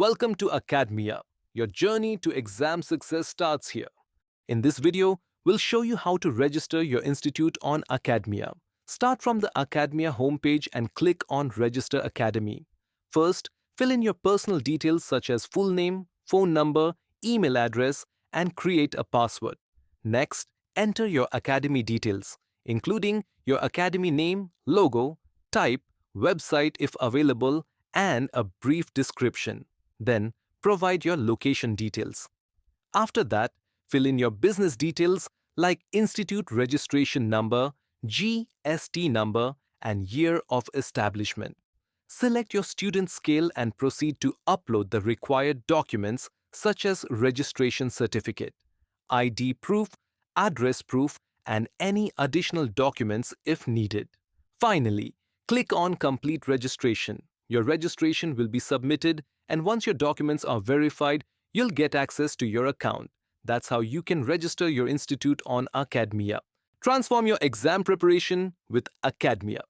Welcome to Acadmea. Your journey to exam success starts here. In this video, we'll show you how to register your institute on Acadmea. Start from the Acadmea homepage and click on Register Academy. First, fill in your personal details such as full name, phone number, email address, and create a password. Next, enter your Academy details, including your Academy name, logo, type, website if available, and a brief description. Then, provide your location details. After that, fill in your business details like institute registration number, GST number, and year of establishment. Select your student scale and proceed to upload the required documents such as registration certificate, ID proof, address proof, and any additional documents if needed. Finally, click on Complete Registration. Your registration will be submitted, and once your documents are verified, you'll get access to your account. That's how you can register your institute on Acadmea. Transform your exam preparation with Acadmea.